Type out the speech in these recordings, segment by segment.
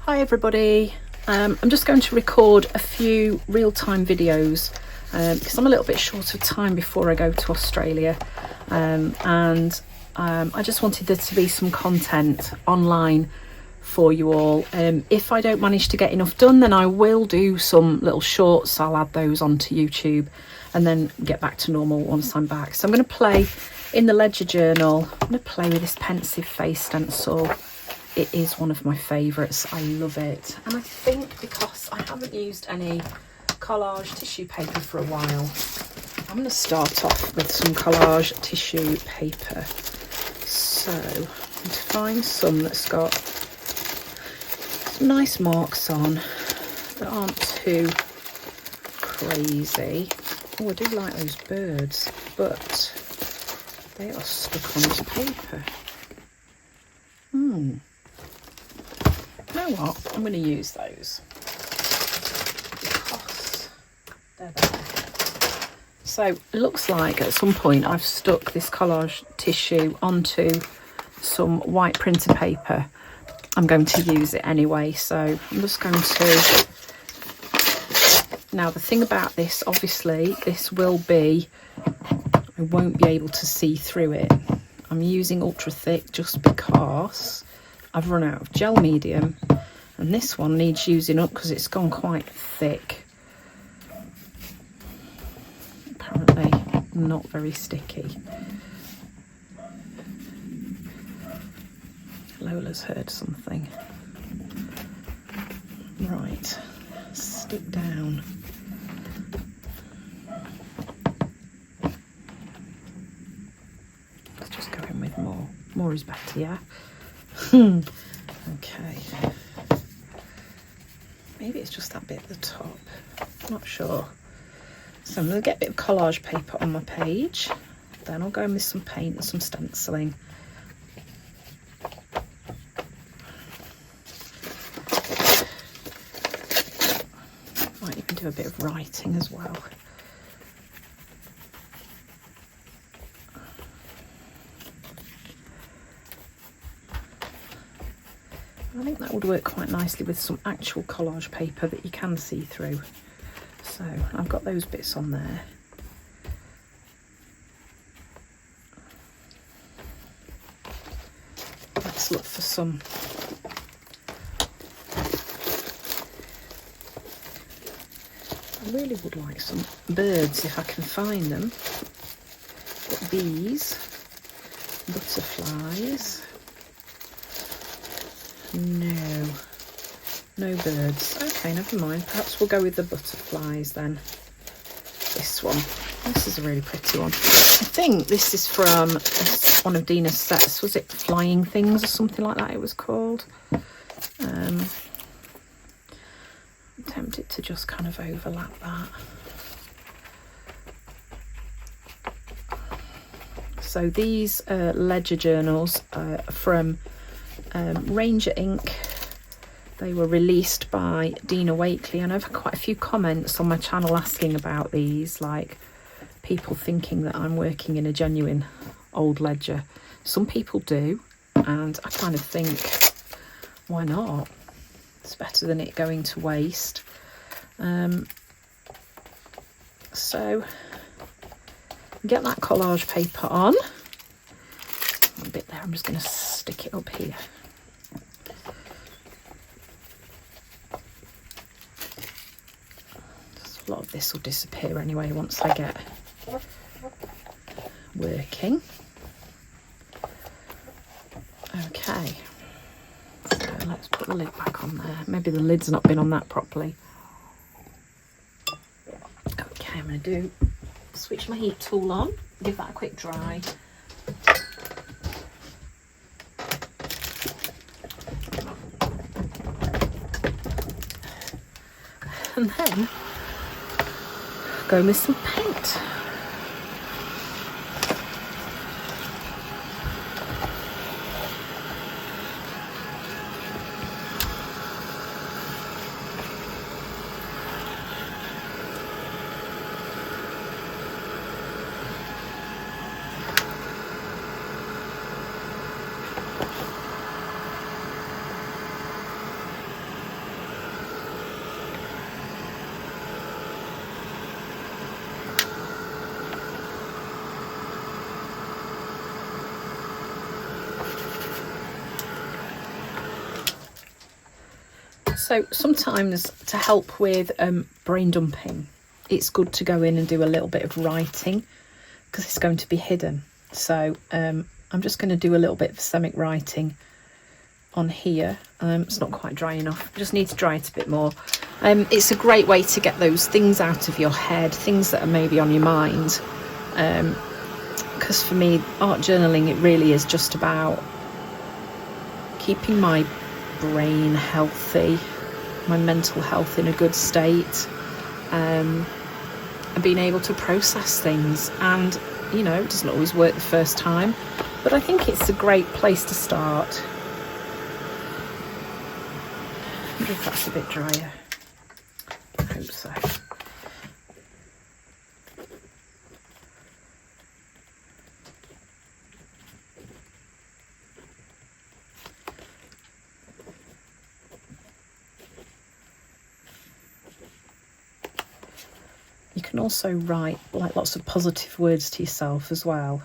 Hi everybody, I'm just going to record a few real-time videos because I'm a little bit short of time before I go to Australia, and I just wanted there to be some content online for you all. If I don't manage to get enough done, then I will do some little shorts. I'll add those onto YouTube and then get back to normal once I'm back. So I'm going to play in the ledger journal. I'm going to play with this pensive face stencil. It is one of my favourites. I love it. And I think because I haven't used any collage tissue paper for a while, I'm going to start off with some collage tissue paper. So I'm going to find some that's got some nice marks on that aren't too crazy. Oh, I do like those birds, but they are stuck onto paper. You know what? I'm going to use those because they're there. So it looks like at some point I've stuck this collage tissue onto some white printer paper. I'm going to use it anyway, so I'm just going to... Now the thing about this, obviously, this will be... I won't be able to see through it. I'm using ultra thick just because I've run out of gel medium, and this one needs using up because it's gone quite thick. Apparently not very sticky. Lola's heard something. Right, stick down. Let's just go in with more. More is better, yeah? Okay. Maybe it's just that bit at the top. Not sure. So I'm going to get a bit of collage paper on my page. Then I'll go in with some paint and some stenciling. Might even do a bit of writing as well. I think that would work quite nicely with some actual collage paper that you can see through. So I've got those bits on there. Let's look for some. I really would like some birds if I can find them. Got bees, butterflies. No birds. Okay, never mind. Perhaps we'll go with the butterflies then. This one. This is a really pretty one. I think this is from one of Dina's sets. Was it Flying Things or something like that it was called? I'm tempted to just kind of overlap that. So these ledger journals are from Ranger Ink. They were released by Dina Wakley, and I've had quite a few comments on my channel asking about these, like people thinking that I'm working in a genuine old ledger. Some people do, and I kind of think, why not? It's better than it going to waste. So get that collage paper on. A bit there, I'm just going to stick it up here. A lot of this will disappear anyway once I get working. Okay, so let's put the lid back on there. Maybe the lid's not been on that properly. Okay, I'm going to switch my heat tool on, give that a quick dry. And then go with some paint. So sometimes to help with brain dumping, it's good to go in and do a little bit of writing because it's going to be hidden. So I'm just going to do a little bit of systemic writing on here. It's not quite dry enough. I just need to dry it a bit more. It's a great way to get those things out of your head, things that are maybe on your mind. Because for me, art journaling, it really is just about keeping my brain healthy, my mental health in a good state, and being able to process things. And you know, it doesn't always work the first time, but I think it's a great place to start. I wonder if that's a bit drier. I hope so. You can also write like lots of positive words to yourself as well.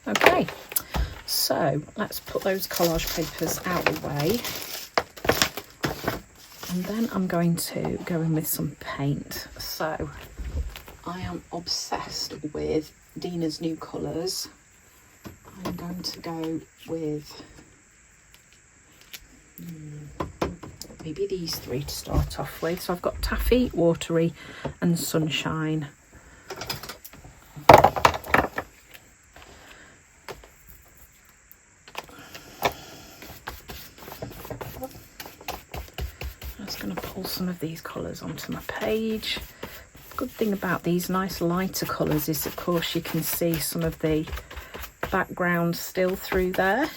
Okay, so let's put those collage papers out of the way. And then I'm going to go in with some paint. So I am obsessed with Dina's new colours. I'm going to go with maybe these three to start off with. So I've got Taffy, Watery and Sunshine. I'm just going to pull some of these colours onto my page. The good thing about these nice lighter colours is, of course, you can see some of the background still through there.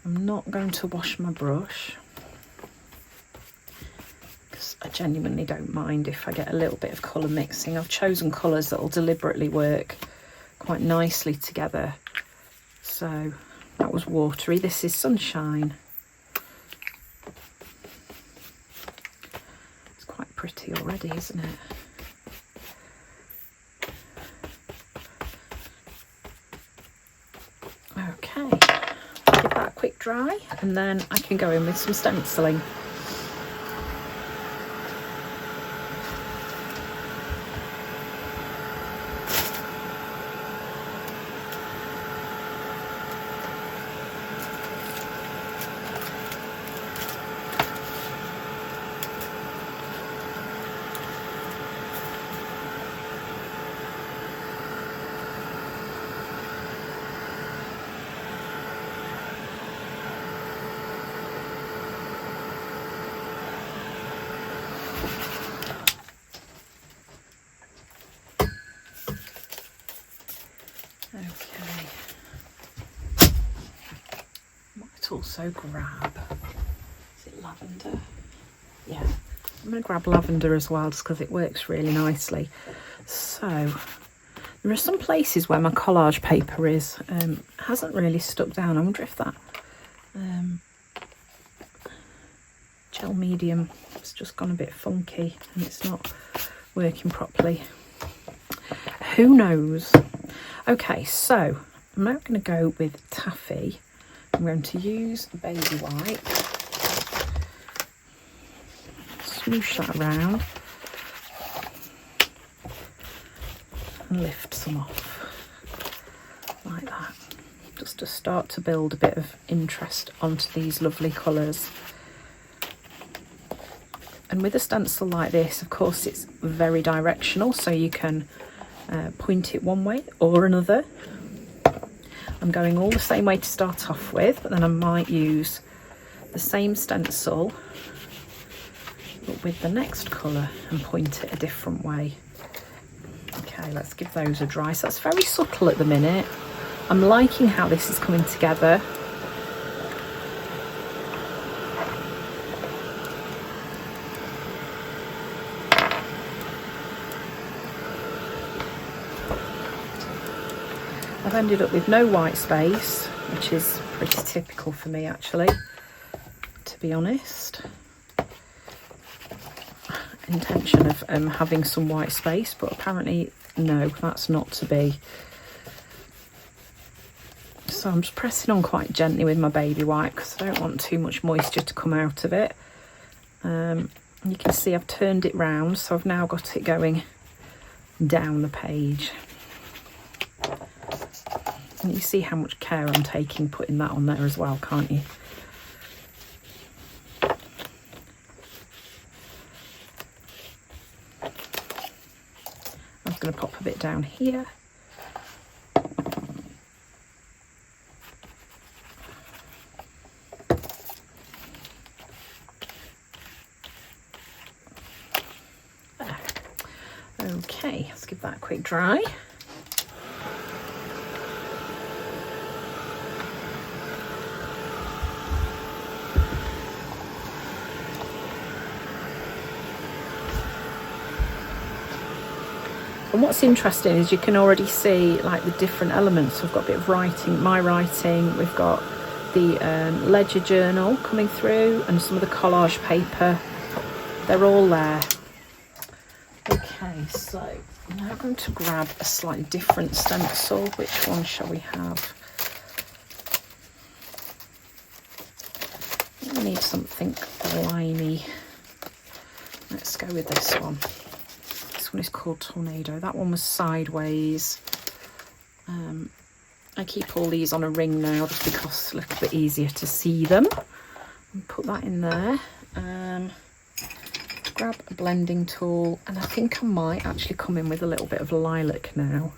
I'm not going to wash my brush because I genuinely don't mind if I get a little bit of colour mixing. I've chosen colours that will deliberately work quite nicely together. So that was Watery. This is Sunshine. It's quite pretty already, isn't it? Okay. Give that a quick dry and then I can go in with some stenciling. Okay, might also grab, is it lavender? Yeah, I'm going to grab lavender as well just because it works really nicely. So there are some places where my collage paper is hasn't really stuck down. I wonder if that gel medium has just gone a bit funky and it's not working properly. Who knows? Okay, so I'm now going to go with Taffy. I'm going to use a baby wipe, smoosh that around and lift some off like that, just to start to build a bit of interest onto these lovely colours. And with a stencil like this, of course, it's very directional, so you can point it one way or another. I'm going all the same way to start off with, but then I might use the same stencil but with the next colour and point it a different way. Okay, let's give those a dry. So that's very subtle at the minute. I'm liking how this is coming together. I've ended up with no white space, which is pretty typical for me actually. be honest. Intention of having some white space, but apparently no, that's not to be. So I'm just pressing on quite gently with my baby white because I don't want too much moisture to come out of it. You can see I've turned it round, so I've now got it going down the page. And you see how much care I'm taking putting that on there as well, can't you? I'm going to pop a bit down here. There. Okay, let's give that a quick dry. And what's interesting is you can already see like the different elements. We've got a bit of writing, my writing, we've got the ledger journal coming through and some of the collage paper. They're all there. Okay, so I'm now going to grab a slightly different stencil. Which one shall we have? I need something liney. Let's go with this one. This one is called Tornado. That one was sideways. I keep all these on a ring now just because it's a little bit easier to see them. And put that in there. Grab a blending tool, and I think I might actually come in with a little bit of lilac now.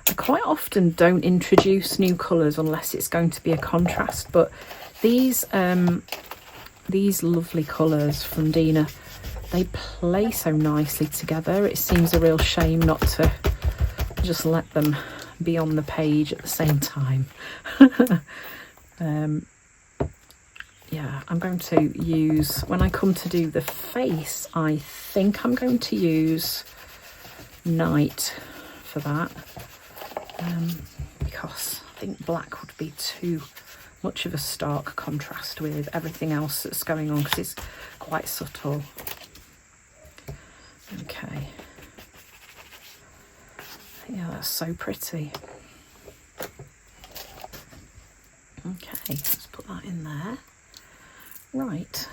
I quite often don't introduce new colours unless it's going to be a contrast, but these lovely colours from Dina, they play so nicely together. It seems a real shame not to just let them be on the page at the same time. Yeah, I'm going to use, when I come to do the face, I think I'm going to use Night for that, because I think black would be too much of a stark contrast with everything else that's going on, because it's quite subtle. Okay. Yeah, that's so pretty. Okay, let's put that in there. Right.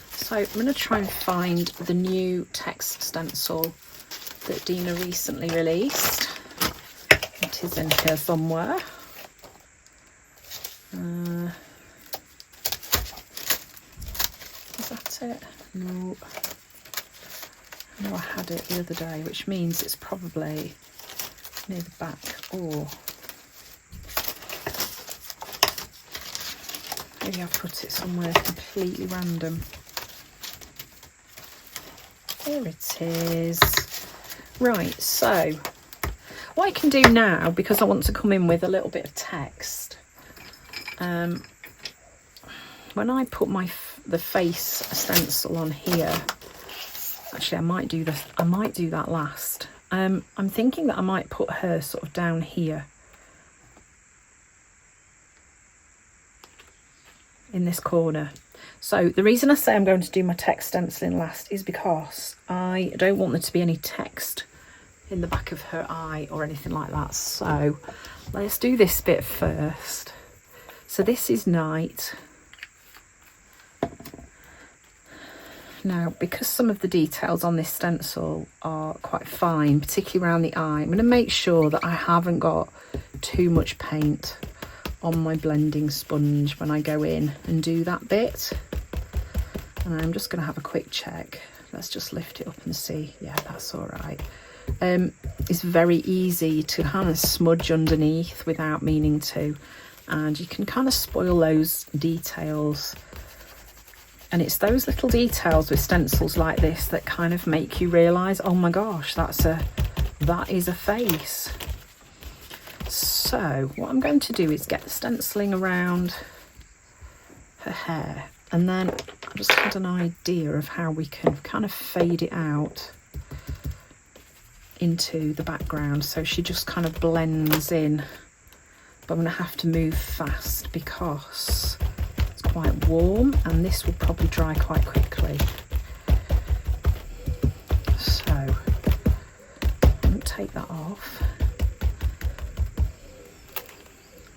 So I'm going to try and find the new text stencil that Dina recently released. It is in here somewhere. Is that it? No. I know I had it the other day, which means it's probably near the back. Or maybe I've put it somewhere completely random. There it is. Right, so what I can do now, because I want to come in with a little bit of text, when I put the face stencil on here, actually I might do that last. I'm thinking that I might put her sort of down here in this corner. So the reason I say I'm going to do my text stenciling last is because I don't want there to be any text in the back of her eye or anything like that. So let's do this bit first. So this is Night. Now, because some of the details on this stencil are quite fine, particularly around the eye, I'm going to make sure that I haven't got too much paint on my blending sponge when I go in and do that bit. And I'm just going to have a quick check. Let's just lift it up and see. Yeah, that's all right. It's very easy to kind of smudge underneath without meaning to, and you can kind of spoil those details. And it's those little details with stencils like this that kind of make you realise, oh my gosh, that is a face. So what I'm going to do is get the stenciling around her hair, and then I just had an idea of how we can kind of fade it out into the background so she just kind of blends in. But I'm going to have to move fast because it's quite warm, and this will probably dry quite quickly. So I'm going to take that off.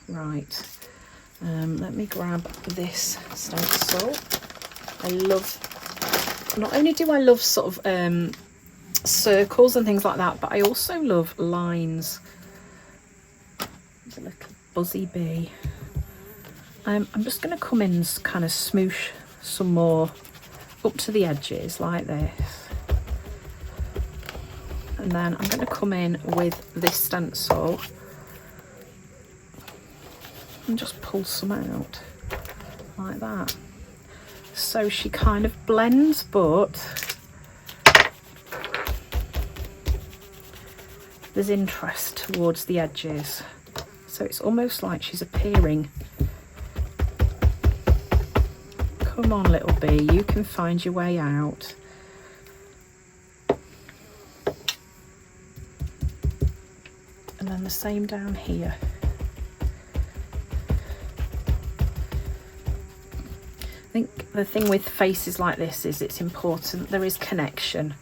Right, let me grab this stencil. I love, not only do I love sort of circles and things like that, but I also love lines. There's a little buzzy bee. I'm just going to come in and kind of smoosh some more up to the edges like this. And then I'm going to come in with this stencil and just pull some out like that. So she kind of blends, but there's interest towards the edges. So it's almost like she's appearing. Come on, little bee, you can find your way out. And then the same down here. I think the thing with faces like this is it's important there is connection,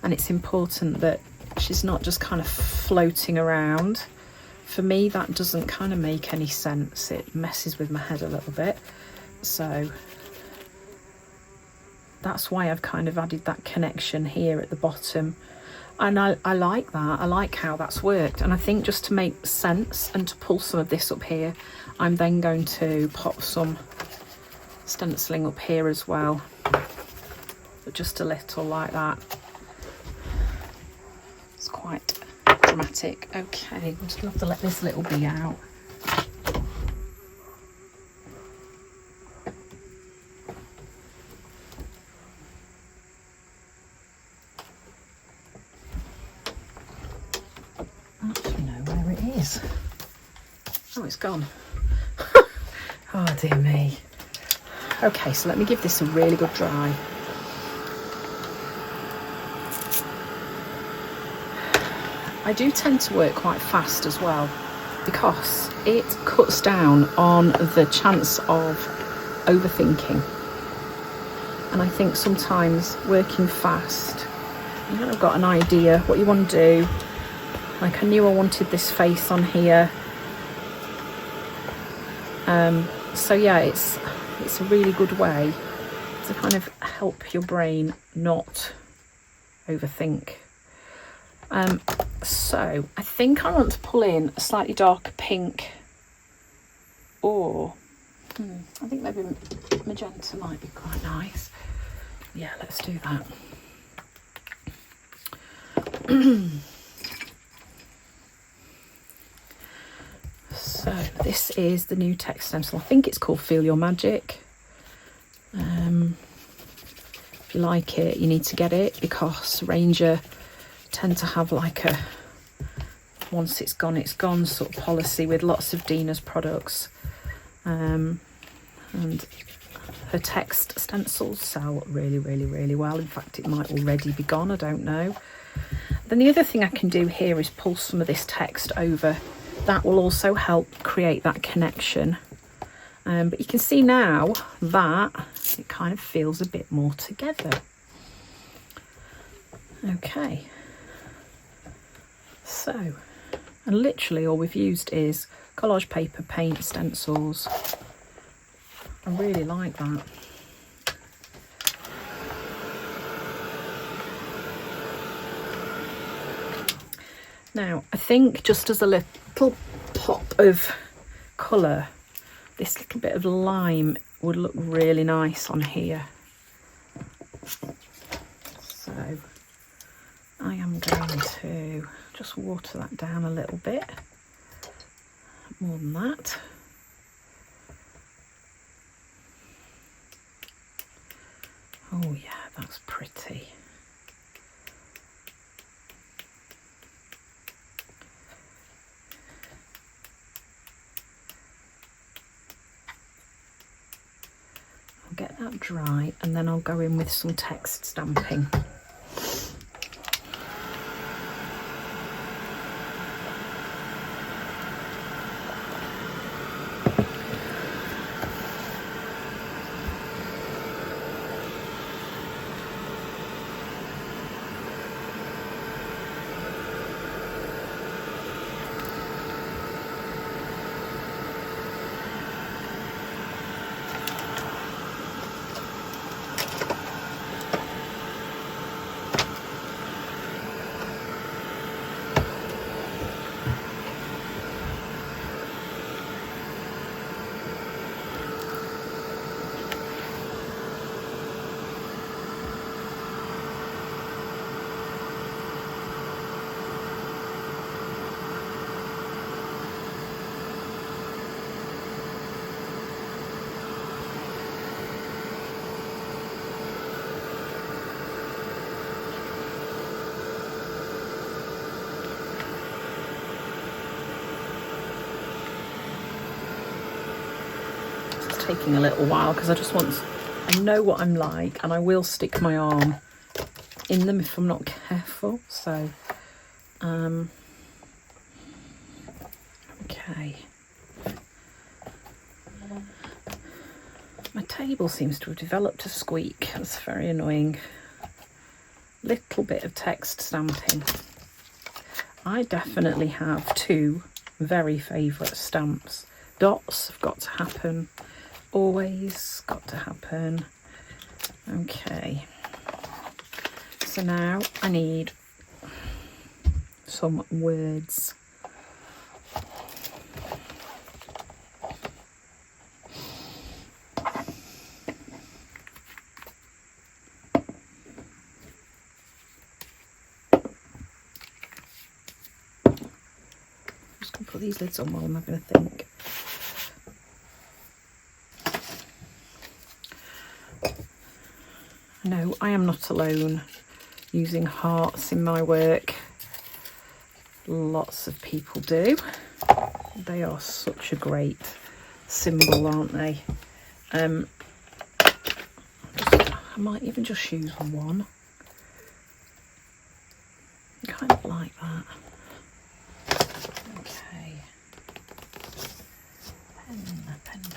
and it's important that she's not just kind of floating around. For me, that doesn't kind of make any sense. It messes with my head a little bit. So that's why I've kind of added that connection here at the bottom. And I like that. I like how that's worked. And I think just to make sense and to pull some of this up here, I'm then going to pop some stenciling up here as well. But just a little like that. It's quite dramatic. Okay, I'm just going to have to let this little bee out. Oh, it's gone. Oh dear me. Okay, so let me give this a really good dry. I do tend to work quite fast as well, because it cuts down on the chance of overthinking. And I think sometimes working fast, you know, I've got an idea what you want to do. Like, I knew I wanted this face on here. So yeah, it's a really good way to kind of help your brain not overthink. So I think I want to pull in a slightly darker pink, or I think maybe magenta might be quite nice. Yeah, let's do that. So this is the new text stencil. I think it's called Feel Your Magic. If you like it, you need to get it, because Ranger tend to have like a once it's gone sort of policy with lots of Dina's products. And her text stencils sell really, really, really well. In fact, it might already be gone, I don't know. Then the other thing I can do here is pull some of this text over. That will also help create that connection. But you can see now that it kind of feels a bit more together. Okay. So, and literally all we've used is collage paper, paint, stencils. I really like that. Now, I think just as a little pop of colour, this little bit of lime would look really nice on here. So I am going to just water that down a little bit, more than that. Oh yeah, that's pretty. Get that dry, and then I'll go in with some text stamping. taking a little while because I know what I'm like, and I will stick my arm in them if I'm not careful. So okay, my table seems to have developed a squeak. That's very annoying. Little bit of text stamping. I definitely have two very favourite stamps. Dots have got to happen, always got to happen. Okay, so now I need some words. Put these lids on while I'm having a think. No, I am not alone using hearts in my work. Lots of people do. They are such a great symbol, aren't they? I might even just use one. Kind of like that. Pen.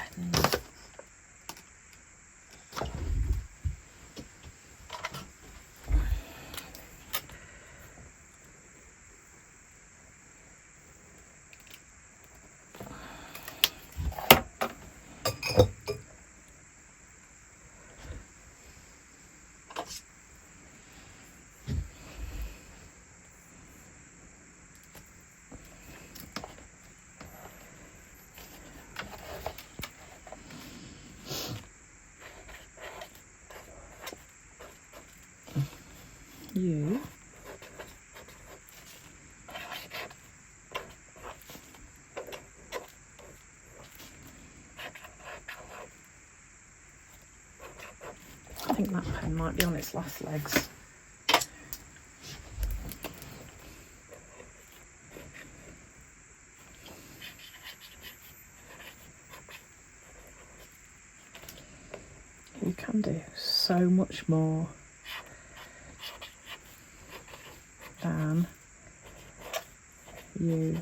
You. I think that pen might be on its last legs. You can do so much more than you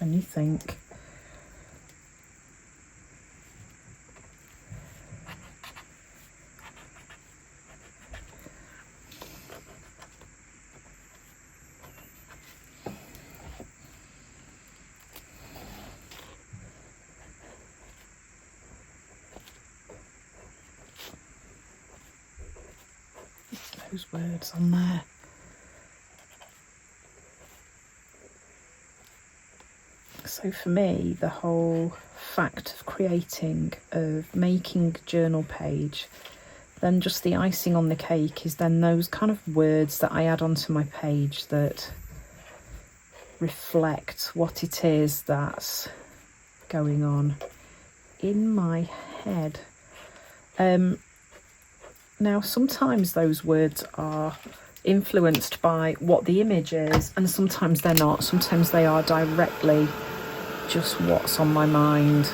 and you think. Those words on there. So for me, the whole fact of creating, of making a journal page, then just the icing on the cake is then those kind of words that I add onto my page that reflect what it is that's going on in my head. Now, sometimes those words are influenced by what the image is, and sometimes they're not. Sometimes they are directly just what's on my mind.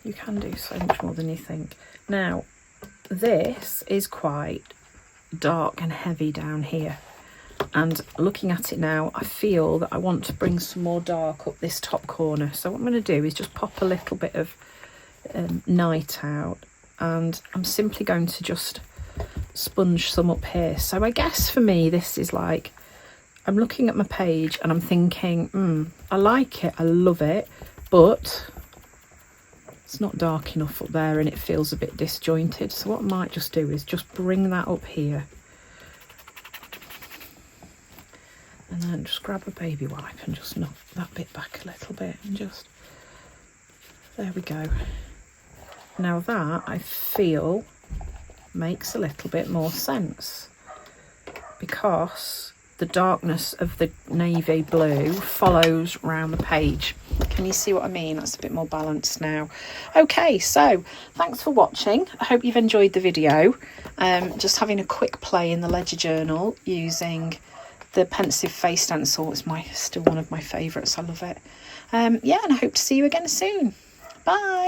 You can do so much more than you think. Now, this is quite dark and heavy down here. And looking at it now, I feel that I want to bring some more dark up this top corner. So what I'm going to do is just pop a little bit of night out, and I'm simply going to just sponge some up here. So I guess for me, this is like, I'm looking at my page and I'm thinking, I like it, I love it, but it's not dark enough up there and it feels a bit disjointed. So what I might just do is just bring that up here. And then just grab a baby wipe and just knock that bit back a little bit and just, there we go. Now that, I feel, makes a little bit more sense because the darkness of the navy blue follows round the page. Can you see what I mean? That's a bit more balanced now. Okay, so thanks for watching. I hope you've enjoyed the video. Just having a quick play in the ledger journal using the pensive face stencil. It's still one of my favourites. I love it. Yeah, and I hope to see you again soon. Bye.